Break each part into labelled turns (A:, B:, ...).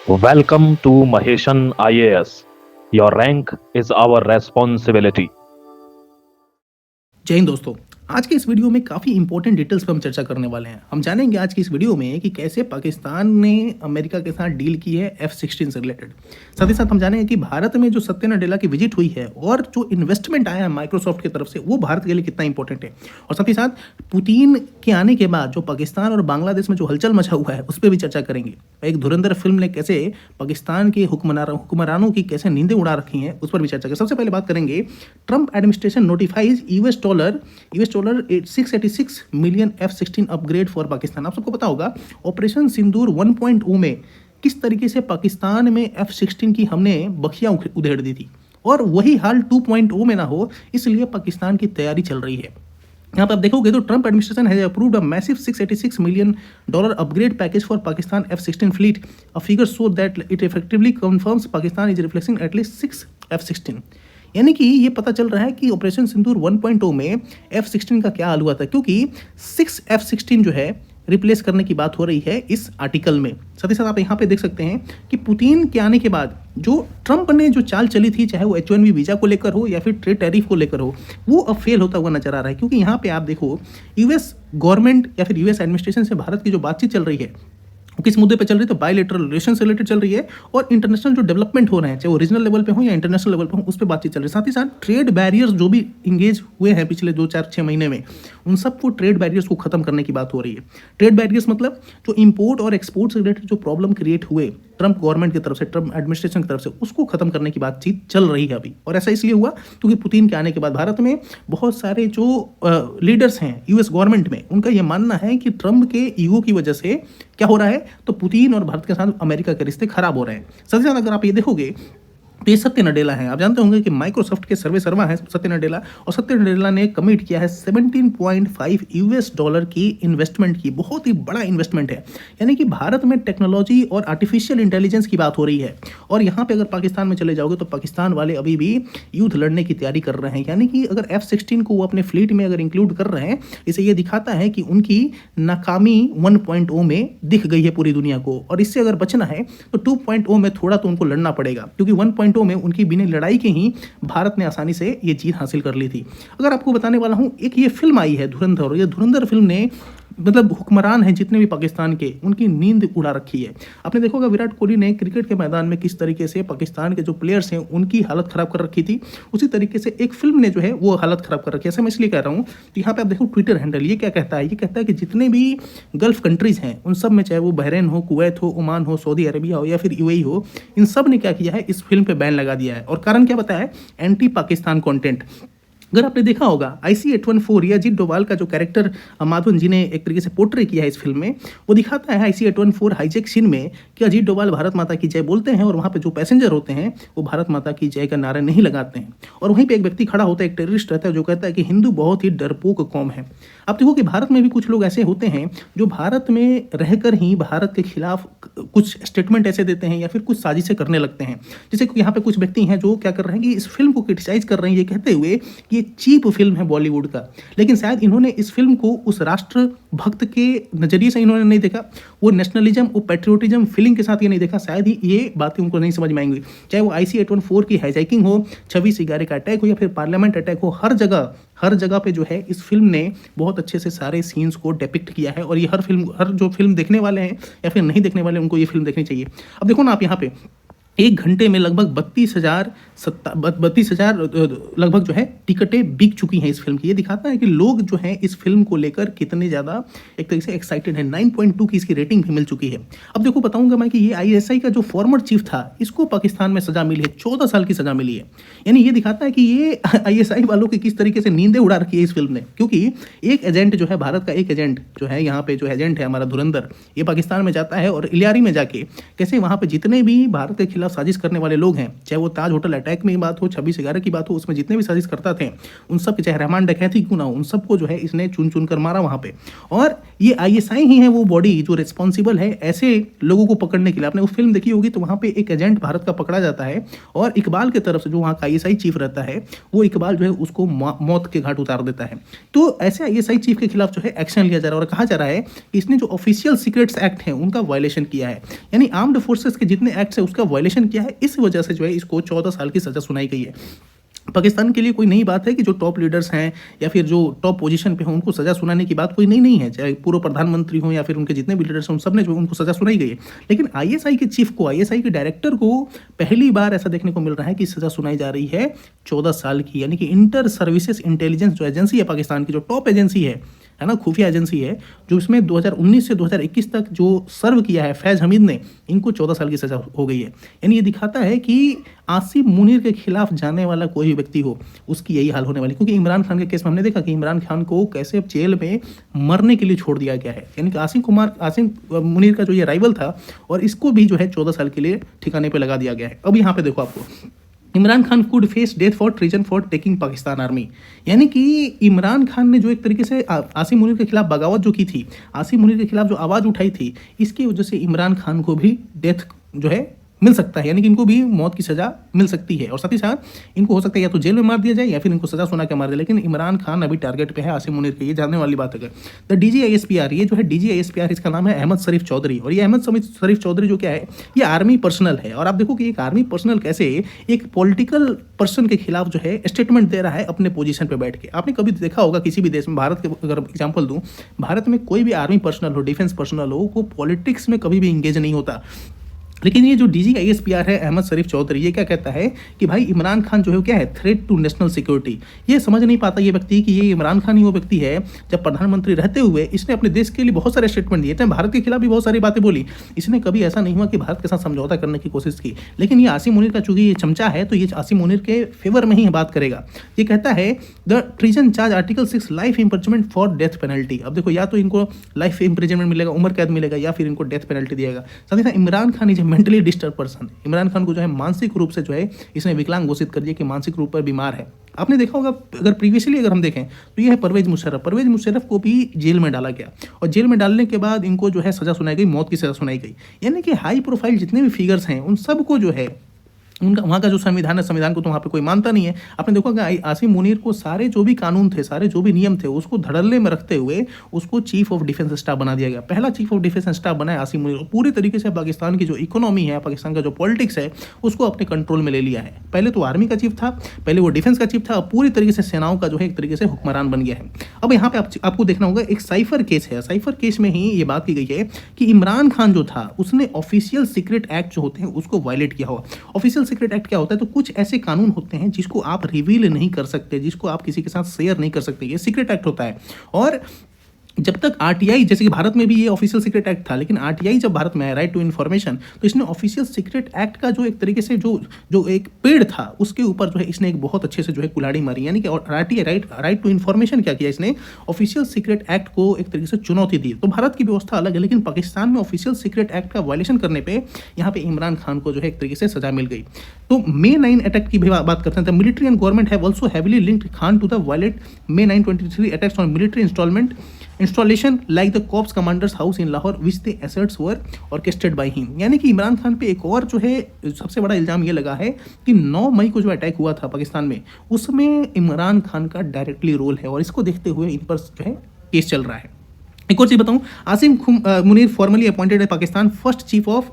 A: Welcome to Maheshan IAS. Your rank is our responsibility.
B: जय हिंद दोस्तों। आज के इस वीडियो में काफ़ी इंपॉर्टेंट डिटेल्स पर हम चर्चा करने वाले हैं। हम जानेंगे आज की इस वीडियो में कि कैसे पाकिस्तान ने अमेरिका के साथ डील की है F-16 से रिलेटेड। साथ ही साथ हम जानेंगे कि भारत में जो सत्या नडेला की विजिट हुई है और जो इन्वेस्टमेंट आया है माइक्रोसॉफ्ट की तरफ से वो भारत के लिए कितना इंपॉर्टेंट है। और साथ ही साथ पुतिन के आने के बाद जो पाकिस्तान और बांग्लादेश में जो हलचल मचा हुआ है उस पर भी चर्चा करेंगे। एक धुरंधर फिल्म ने कैसे पाकिस्तान के हुक्मरानों की कैसे नींदें उड़ा रखी हैं उस पर भी चर्चा करेंगे। सबसे पहले बात करेंगे, Trump administration notifies US dollar $686 million F-16 upgrade for Pakistan. आप सबको पता होगा ऑपरेशन सिंदूर 1.0 में किस तरीके से पाकिस्तान में F-16 की हमने बखियां उधेड़ दी थी, और वही हाल 2.0 में ना हो इसलिए पाकिस्तान की तैयारी चल रही है। यहाँ पर आप देखोगे तो Trump administration has approved a massive $686 million upgrade package for Pakistan F-16 fleet. A figure so that it effectively confirms Pakistan is reflexing at least 6 F-16। यानी कि ये पता चल रहा है कि ऑपरेशन सिंदूर 1.0 में F-16 का क्या हाल हुआ था, क्योंकि 6 F-16 जो है रिप्लेस करने की बात हो रही है इस आर्टिकल में। साथ ही साथ आप यहाँ पे देख सकते हैं कि पुतिन के आने के बाद जो ट्रंप ने जो चाल चली थी, चाहे वो H-1B वीज़ा को लेकर हो या फिर ट्रेड टैरिफ को लेकर हो, वो अब फेल होता हुआ नजर आ रहा है। क्योंकि यहाँ पे आप देखो यूएस गवर्नमेंट या फिर यूएस एडमिनिस्ट्रेशन से भारत की जो बातचीत चल रही है किस मुद्दे पे चल रही है, तो बायलैटरल रिलेशन से रिलेटेड चल रही है और इंटरनेशनल जो डेवलपमेंट हो रहे हैं चाहे वो रीजनल लेवल पे हो या इंटरनेशनल लेवल पे हो उस पर बातचीत चल रही है। साथ ही साथ ट्रेड बैरियर्स जो भी इंगेज हुए हैं पिछले 2-4-6 महीने में उन सबको ट्रेड बैरियर्स को खत्म करने की बात हो रही है। ट्रेड बैरियर्स मतलब जो इंपोर्ट और एक्सपोर्ट से रिलेटेड जो प्रॉब्लम क्रिएट हुए ट्रंप गवर्नमेंट की तरफ से, ट्रंप एडमिनिस्ट्रेशन की तरफ से, उसको खत्म करने की बातचीत चल रही है अभी। और ऐसा इसलिए हुआ क्योंकि पुतिन के आने के बाद भारत में बहुत सारे जो लीडर्स हैं यूएस गवर्नमेंट में, उनका यह मानना है कि ट्रंप के ईगो की वजह से क्या हो रहा है, तो पुतिन और भारत के साथ अमेरिका के रिश्ते खराब हो रहे हैं। साथ ही साथ अगर आप ये देखोगे तो ये सत्या नडेला है। आप जानते होंगे कि माइक्रोसॉफ्ट के सर्वा है सत्या नडेला, और सत्या नडेला ने कमिट किया है $17.5 की इन्वेस्टमेंट की। बहुत ही बड़ा इन्वेस्टमेंट है। यानी कि भारत में टेक्नोलॉजी और आर्टिफिशियल इंटेलिजेंस की बात हो रही है। और यहाँ पे अगर पाकिस्तान में चले जाओगे तो पाकिस्तान वाले अभी भी युद्ध लड़ने की तैयारी कर रहे हैं। यानी कि अगर F-16 को वो अपने फ्लीट में अगर इंक्लूड कर रहे हैं, इसे ये दिखाता है कि उनकी नाकामी 1.0 में दिख गई है पूरी दुनिया को। और इससे अगर बचना है तो 2.0 में थोड़ा तो उनको लड़ना पड़ेगा, क्योंकि 1.0 में उनकी बिना लड़ाई के ही भारत ने आसानी से ये जीत हासिल कर ली थी। अगर आपको बताने वाला हूं, एक ये फिल्म आई है धुरंधर, ये धुरंधर फिल्म ने मतलब हुक्मरान हैं जितने भी पाकिस्तान के, उनकी नींद उड़ा रखी है। आपने देखा होगा विराट कोहली ने क्रिकेट के मैदान में किस तरीके से पाकिस्तान के जो प्लेयर्स हैं उनकी हालत खराब कर रखी थी, उसी तरीके से एक फिल्म ने जो है वो हालत खराब कर रखी है। ऐसा मैं इसलिए कह रहा हूँ तो यहाँ पे आप देखो ट्विटर हैंडल ये क्या कहता है, ये कहता है कि जितने भी गल्फ कंट्रीज हैं उन सब में, चाहे वो बहरीन हो, कुवैत हो, ओमान हो, सऊदी अरेबिया हो या फिर यूएई हो, इन सब ने क्या किया है, इस फिल्म पे बैन लगा दिया है। और कारण क्या बताया है, एंटी पाकिस्तान कंटेंट। अगर आपने देखा होगा IC-814 या अजीत डोभाल का जो कैरेक्टर माधवन जी ने एक तरीके से पोर्ट्रे किया है इस फिल्म में, वो दिखाता है IC-814 हाईजैक सीन में कि अजीत डोभाल भारत माता की जय बोलते हैं और वहाँ पे जो पैसेंजर होते हैं वो भारत माता की जय का नारा नहीं लगाते हैं। और वहीं पे एक व्यक्ति खड़ा होता है, एक टेररिस्ट रहता है जो कहता है कि हिंदू बहुत ही डरपोक कौम है। आप देखो कि भारत में भी कुछ लोग ऐसे होते हैं जो भारत में रहकर ही भारत के खिलाफ कुछ स्टेटमेंट ऐसे देते हैं या फिर कुछ साजिशें करने लगते हैं। जैसे कि यहाँ पे कुछ व्यक्ति हैं जो क्या कर रहे हैं कि इस फिल्म को क्रिटिसाइज कर रहे हैं ये कहते हुए कि ये चीप फिल्म है बॉलीवुड का। लेकिन शायद इन्होंने इस फिल्म को उस राष्ट्र भक्त के नजरिए से इन्होंने नहीं देखा, वो नेशनलिज्म, वो पेट्रियोटिज्म फीलिंग के साथ ये नहीं देखा। शायद ही ये बातें उनको नहीं समझ में आएंगी। चाहे वो IC-814 की हाईजैकिंग हो, 26/11 का अटैक हो या फिर पार्लियामेंट अटैक हो, हर जगह पे जो है इस फिल्म ने बहुत अच्छे से सारे सीन्स को डिपिक्ट किया है। और ये हर जो फिल्म देखने वाले हैं या फिर नहीं देखने वाले उनको ये फिल्म देखनी चाहिए। अब देखो ना आप यहाँ पे 1 घंटे में लगभग 32,000 लगभग जो है टिकटें बिक चुकी हैं इस फिल्म की। ये दिखाता है कि लोग जो हैं इस फिल्म को लेकर कितने ज़्यादा एक तरीके से एक्साइटेड है। 9.2 की इसकी रेटिंग भी मिल चुकी है। अब देखो बताऊंगा मैं कि ये ISI का जो फॉर्मर चीफ था इसको पाकिस्तान में सजा मिली है, 14 साल की सजा मिली है। यानी ये दिखाता है कि ये ISI वालों की किस तरीके से नींदें उड़ा रखी है इस फिल्म ने। क्योंकि एक एजेंट जो है, भारत का एक एजेंट जो है, यहाँ पे जो एजेंट है हमारा धुरंधर, ये पाकिस्तान में जाता है और इलियारी में जाके कैसे वहाँ पे जितने भी भारत के खिलाफ खिलाफ साजिश करने वाले लोग हैं, चाहे वो ताज होटल अटैक में बात हो, 26/11 की बात हो, उसमें जितने भी साजिश करता थे उन सब, चाहे रहमान डकैती क्यों ना हो, उन सबको जो है इसने चुन चुन कर मारा वहाँ पे। और ये ISI ही है वो बॉडी जो रिस्पॉन्सिबल है ऐसे लोगों को पकड़ने के लिए। आपने वो फिल्म देखी होगी तो वहाँ पे एक एजेंट भारत का पकड़ा जाता है और इकबाल की तरफ से जो वहाँ का ISI चीफ रहता है वो इकबाल जो है उसको मौत के घाट उतार देता है। तो ऐसे ISI चीफ के खिलाफ जो है एक्शन लिया जा रहा है और कहा जा रहा है कि इसने जो ऑफिशियल सीक्रेट्स एक्ट है उनका वायलेशन किया है, यानी आर्म्ड फोर्सेस के जितने एक्ट्स है उसका वायलेशन किया है। इस वजह से जो है इसको 14 साल की सजा सुनाई गई है। पाकिस्तान के लिए कोई नई बात है कि जो टॉप लीडर्स हैं या फिर जो टॉप पोजीशन पे हैं उनको सजा सुनाने की बात कोई नई नहीं है, चाहे पूर्व प्रधानमंत्री हो या फिर उनके जितने भी लीडर्स हैं उन सब ने जो उनको सजा सुनाई गई है। लेकिन ISI के चीफ को, ISI के डायरेक्टर को पहली बार ऐसा देखने को मिल रहा है कि सजा सुनाई जा रही है 14 साल की, यानी कि इंटर सर्विसेज इंटेलिजेंस जो एजेंसी है पाकिस्तान की, जो टॉप एजेंसी है ना, खुफिया एजेंसी है, जो इसमें 2019 से 2021 तक जो सर्व किया है फैज़ हमीद ने, इनको 14 साल की सजा हो गई है। यानी ये दिखाता है कि आसिम मुनीर के खिलाफ जाने वाला कोई भी व्यक्ति हो उसकी यही हाल होने वाली, क्योंकि इमरान खान के केस में हमने देखा कि इमरान खान को कैसे जेल में मरने के लिए छोड़ दिया गया है। यानी कि आसिम मुनीर का जो ये राइवल था और इसको भी जो है 14 साल के लिए ठिकाने पर लगा दिया गया है। अब यहाँ पे देखो आपको, Imran Khan could face death for treason for taking Pakistan army, यानी कि इमरान खान ने जो एक तरीके से आसिम मुनीर के खिलाफ बगावत जो की थी, आसिम मुनीर के खिलाफ जो आवाज़ उठाई थी, इसकी वजह से इमरान खान को भी डेथ जो है मिल सकता है, यानी कि इनको भी मौत की सज़ा मिल सकती है। और साथ ही साथ इनको हो सकता है या तो जेल में मार दिया जाए या फिर इनको सज़ा सुना के मार दिया। लेकिन इमरान खान अभी टारगेट पे है आसिम मुनीर के, ये जानने वाली बात है। द DGISPR, ये जो है DGISPR, इसका नाम है अहमद शरीफ चौधरी। और ये अहमद शरीफ चौधरी जो क्या है, ये आर्मी पर्सनल है। और आप देखो कि एक आर्मी पर्सनल कैसे एक पॉलिटिकल पर्सन के खिलाफ जो है स्टेटमेंट दे रहा है अपने पोजीशन पे बैठ के। आपने कभी देखा होगा किसी भी देश में, भारत के अगर एग्जाम्पल दूँ, भारत में कोई भी आर्मी पर्सनल हो, डिफेंस पर्सनल हो, वो पॉलिटिक्स में कभी भी इंगेज नहीं होता। लेकिन ये जो DGISPR है अहमद शरीफ चौधरी, ये क्या कहता है कि भाई इमरान खान जो है क्या है, थ्रेट टू नेशनल सिक्योरिटी। ये समझ नहीं पाता ये व्यक्ति कि ये इमरान खान ही वो व्यक्ति है जब प्रधानमंत्री रहते हुए इसने अपने देश के लिए बहुत सारे स्टेटमेंट दिए थे, भारत के खिलाफ भी बहुत सारी बातें बोली। इसने कभी ऐसा नहीं हुआ कि भारत के साथ समझौता करने की कोशिश की। लेकिन ये आसिम मुनीर का चूंकि ये चमचा है तो ये आसिम मुनीर के फेवर में ही बात करेगा। ये कहता है the treason charge article 6 life imprisonment for death penalty. अब देखो, या तो इनको लाइफ इम्प्रिजनमेंट मिलेगा, उम्र कैद मिलेगा, या फिर इनको डेथ पेनल्टी दिएगा। साथ ही साथ Imran Khan is mentally disturb, Imran Khan को जो है मानसिक रूप से जो है इसने विकलांग घोषित कर दिया कि मानसिक रूप पर बीमार है। आपने देखा होगा, अगर प्रीवियसली अगर हम देखें तो ये है परवेज मुशर्रफ को भी जेल में डाला गया और जेल में डालने के बाद इनको जो है सजा सुनाई गई, मौत की सजा सुनाई गई। यानी कि हाई प्रोफाइल जितने भी फिगर्स हैं उन सबको जो है उनका वहाँ का जो संविधान है, संविधान को तो वहाँ पे कोई मानता नहीं है। आपने देखा कि आसिम मुनीर को सारे जो भी कानून थे, सारे जो भी नियम थे, उसको धड़ल्ले में रखते हुए उसको चीफ ऑफ डिफेंस स्टाफ बना दिया गया। पहला चीफ ऑफ डिफेंस स्टाफ बना है आसिम मुनीर। पूरी तरीके से पाकिस्तान की जो इकोनॉमी है, पाकिस्तान का जो पॉलिटिक्स है, उसको अपने कंट्रोल में ले लिया है। पहले तो आर्मी का चीफ था, पहले वो डिफेंस का चीफ था, अब पूरी तरीके से सेनाओं का जो है एक तरीके से हुक्मरान बन गया है। अब यहाँ पे आपको देखना होगा, एक साइफर केस है। साइफर केस में ही ये बात की गई है कि इमरान खान जो था उसने ऑफिशियल सीक्रेट एक्ट जो होते हैं उसको वायलेट किया हुआ। ऑफिशियल सीक्रेट एक्ट क्या होता है? तो कुछ ऐसे कानून होते हैं जिसको आप रिवील नहीं कर सकते, जिसको आप किसी के साथ शेयर नहीं कर सकते, ये सीक्रेट एक्ट होता है। और जब तक RTI, जैसे कि भारत में भी ये ऑफिशियल सीक्रेट एक्ट था, लेकिन RTI जब भारत में आया, राइट टू इन्फॉर्मेशन, तो इसने ऑफिशियल सीक्रेट एक्ट का जो एक तरीके से जो एक पेड़ था उसके ऊपर जो है इसने एक बहुत अच्छे से जो है कुल्हाड़ी मारी। यानी कि RTI, राइट टू इन्फॉर्मेशन, क्या किया इसने, ऑफिशियल सीक्रेट एक्ट को एक तरीके से चुनौती दी। तो भारत की व्यवस्था अलग है, लेकिन पाकिस्तान में ऑफिशियल सीक्रेट एक्ट का वायलेशन करने पर यहाँ पे इमरान खान को जो है एक तरीके से सजा मिल गई। तो May 9 अटैक की भी बात करते हैं। The military and government have also heavily linked Khan to the violent May 9, 2023 attacks on military installation like the corps commanders house in Lahore which the assets were orchestrated by him. यानी कि इमरान खान पे एक और जो है सबसे बड़ा इल्जाम ये लगा है कि 9 मई को जो अटैक हुआ था पाकिस्तान में, उसमें इमरान खान का डायरेक्टली रोल है और इसको देखते हुए इन पर जो है केस चल रहा है। एक और चीज़ बताऊं, आसिम मुनीर फॉर्मली अपॉइंटेड है Pakistan first chief of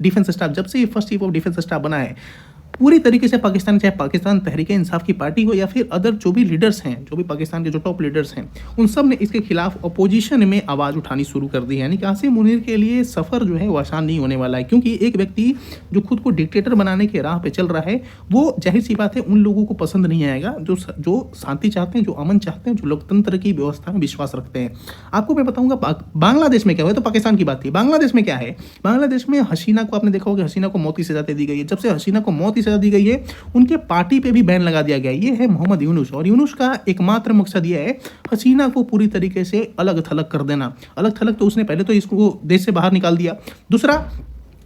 B: defence staff. जब से ये first chief of defence staff बना है, पूरी तरीके से पाकिस्तान, चाहे पाकिस्तान तहरीक इंसाफ की पार्टी हो या फिर अदर जो भी लीडर्स हैं, जो भी पाकिस्तान के जो टॉप लीडर्स हैं, उन सब ने इसके खिलाफ अपोजिशन में आवाज़ उठानी शुरू कर दी है। यानी कि आसिम मुनीर के लिए सफ़र जो है वो आसान नहीं होने वाला है, क्योंकि एक व्यक्ति जो खुद को डिक्टेटर बनाने के राह पे चल रहा है, वो जाहिर सी बात है उन लोगों को पसंद नहीं आएगा जो शांति चाहते हैं, जो अमन चाहते हैं, जो लोकतंत्र की व्यवस्था में विश्वास रखते हैं। आपको मैं बताऊँगा बांग्लादेश में क्या हुआ। तो पाकिस्तान की बात थी, बांग्लादेश में क्या है। बांग्लादेश में हसीना को आपने देखा होगा, हसीना को मौत की सज़ा दे दी गई है। जब से हसीना को मौत की सज़ा दी गई है, उनके पार्टी पे भी बैन लगा दिया गया। ये है मोहम्मद यूनुस, और यूनुस का एकमात्र मकसद ये है हसीना को पूरी तरीके से अलग थलग कर देना। अलग थलग तो उसने पहले तो इसको देश से बाहर निकाल दिया। दूसरा,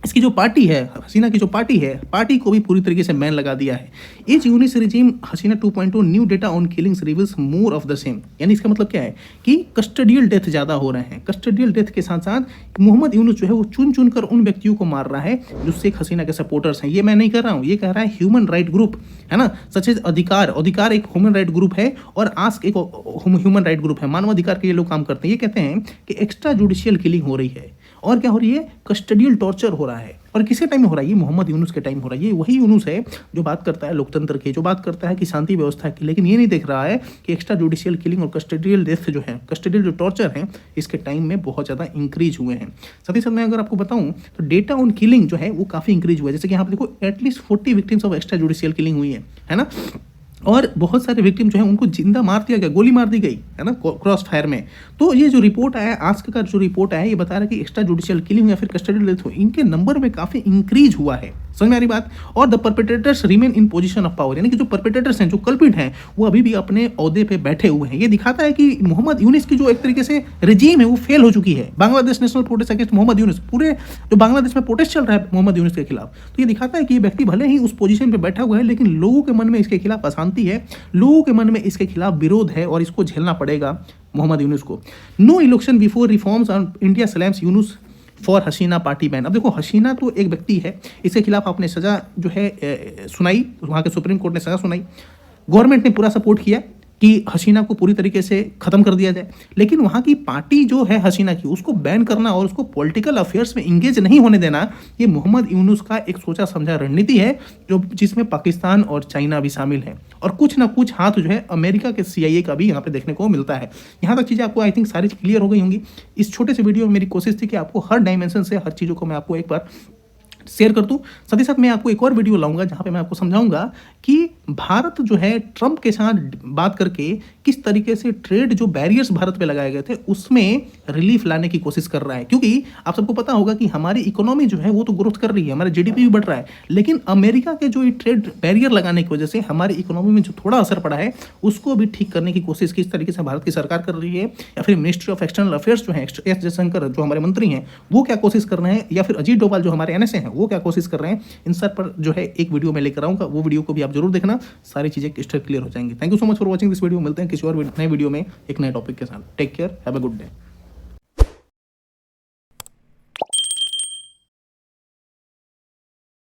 B: इसकी जो पार्टी है, हसीना की जो पार्टी है, पार्टी को भी पूरी तरीके से बैन लगा दिया है। इस Yunus regime Hasina 2.0 new data on killings reveals more of the same, यानी इसका मतलब क्या है कि कस्टडियल डेथ ज़्यादा हो रहे हैं। कस्टडियल डेथ के साथ साथ मोहम्मद यूनुस जो है वो चुन चुन कर उन व्यक्तियों को मार रहा है जो शेख हसीना के सपोर्टर्स हैं। ये मैं नहीं कर रहा हूँ, ये कह रहा है ह्यूमन राइट ग्रुप, है ना, सच एज अधिकार एक ह्यूमन राइट ग्रुप है और आस्क एक ह्यूमन राइट ग्रुप है। मानवाधिकार के ये लोग काम करते हैं। ये कहते हैं कि एक्स्ट्रा जुडिशियल किलिंग हो रही है और क्या हो रही है, कस्टडियल टॉर्चर हो रहा है। और किसके टाइम में हो रहा है, ये मोहम्मद यूनुस के टाइम हो रहा है। ये वही यूनुस है जो बात करता है लोकतंत्र की, जो बात करता है कि शांति व्यवस्था की, लेकिन ये नहीं देख रहा है कि एक्स्ट्रा जुडिशियल किलिंग और कस्टडियल डेथ जो है, कस्टडियल जो टॉर्चर है, इसके टाइम में बहुत ज़्यादा इंक्रीज हुए हैं। साथ ही साथ मैं अगर आपको बताऊं तो डेटा ऑन किलिंग जो है वो काफ़ी इंक्रीज हुआ है। जैसे कि यहाँ पे देखो at least 40 victims of extra judicial killing हुई है ना, और बहुत सारे विक्टिम जो है उनको जिंदा मार दिया गया, गोली मार दी गई, है ना, क्रॉस फायर में। तो ये जो रिपोर्ट आया, आस्क का जो रिपोर्ट आया, ये बता रहा है कि एक्स्ट्रा जुडिशियल किलिंग या फिर कस्टडियल डेथ हो, इनके नंबर में काफ़ी इंक्रीज हुआ है। समझ में आ रही बात। और the perpetrators remain in position of power, यानी कि जो परपेट्रेटर्स हैं, जो कल्पिट हैं, वो अभी भी अपने ओहदे पे बैठे हुए हैं। ये दिखाता है कि मोहम्मद यूनुस की जो एक तरीके से रिजीम है वो फेल हो चुकी है। Bangladesh national protest against Mohammad Yunus, पूरे जो बांग्लादेश में प्रोटेस्ट चल रहा है मोहम्मद यूनुस के खिलाफ, तो ये दिखाता है कि ये व्यक्ति भले ही उस पोजीशन पे बैठा हुआ है, लेकिन लोगों के मन में इसके खिलाफ अशांति है, लोगों के मन में इसके खिलाफ विरोध है और इसको झेलना पड़ेगा मोहम्मद यूनुस को। No election before reforms on India slams Yunus for Hasina party ban. अब देखो, हसीना तो एक व्यक्ति है, इसके खिलाफ आपने सज़ा जो है सुनाई, वहाँ के सुप्रीम कोर्ट ने सज़ा सुनाई, गवर्नमेंट ने पूरा सपोर्ट किया कि हसीना को पूरी तरीके से ख़त्म कर दिया जाए, लेकिन वहाँ की पार्टी जो है हसीना की, उसको बैन करना और उसको पॉलिटिकल अफेयर्स में इंगेज नहीं होने देना, ये मोहम्मद यूनुस का एक सोचा समझा रणनीति है, जो जिसमें पाकिस्तान और चाइना भी शामिल है और कुछ ना कुछ हाथ जो है अमेरिका के CIA का भी यहाँ पे देखने को मिलता है। यहाँ तक चीज़ें आपको आई थिंक सारी क्लियर हो गई होंगी। इस छोटे से वीडियो में मेरी कोशिश थी कि आपको हर डायमेंशन से हर चीज़ों को मैं आपको एक बार शेयर कर दूं। साथ ही साथ मैं आपको एक और वीडियो लाऊंगा जहां पे मैं आपको समझाऊंगा कि भारत जो है ट्रंप के साथ बात करके किस तरीके से ट्रेड जो बैरियर्स भारत पे लगाए गए थे उसमें रिलीफ लाने की कोशिश कर रहा है। क्योंकि आप सबको पता होगा कि हमारी इकोनॉमी जो है वो तो ग्रोथ कर रही है, हमारा GDP भी बढ़ रहा है, लेकिन अमेरिका के जो ये ट्रेड बैरियर लगाने की वजह से हमारी इकोनॉमी में जो थोड़ा असर पड़ा है उसको भी ठीक करने की कोशिश किस तरीके से भारत की सरकार कर रही है, या फिर मिनिस्ट्री ऑफ एक्सटर्नल अफेयर्स जो है एस जयशंकर जो हमारे मंत्री हैं वो क्या कोशिश कर रहे हैं, या फिर अजीत डोभाल जो हमारे NSA हैं वो क्या कोशिश कर रहे हैं, इन सब पर जो है एक वीडियो में लेकर आऊंगा। वो वीडियो को भी आप जरूर देखना, सारी चीजें क्लियर हो जाएंगी। Thank you so much for watching this video. मिलते हैं किसी और नए वीडियो में एक नए टॉपिक के साथ। Take care, have a good day.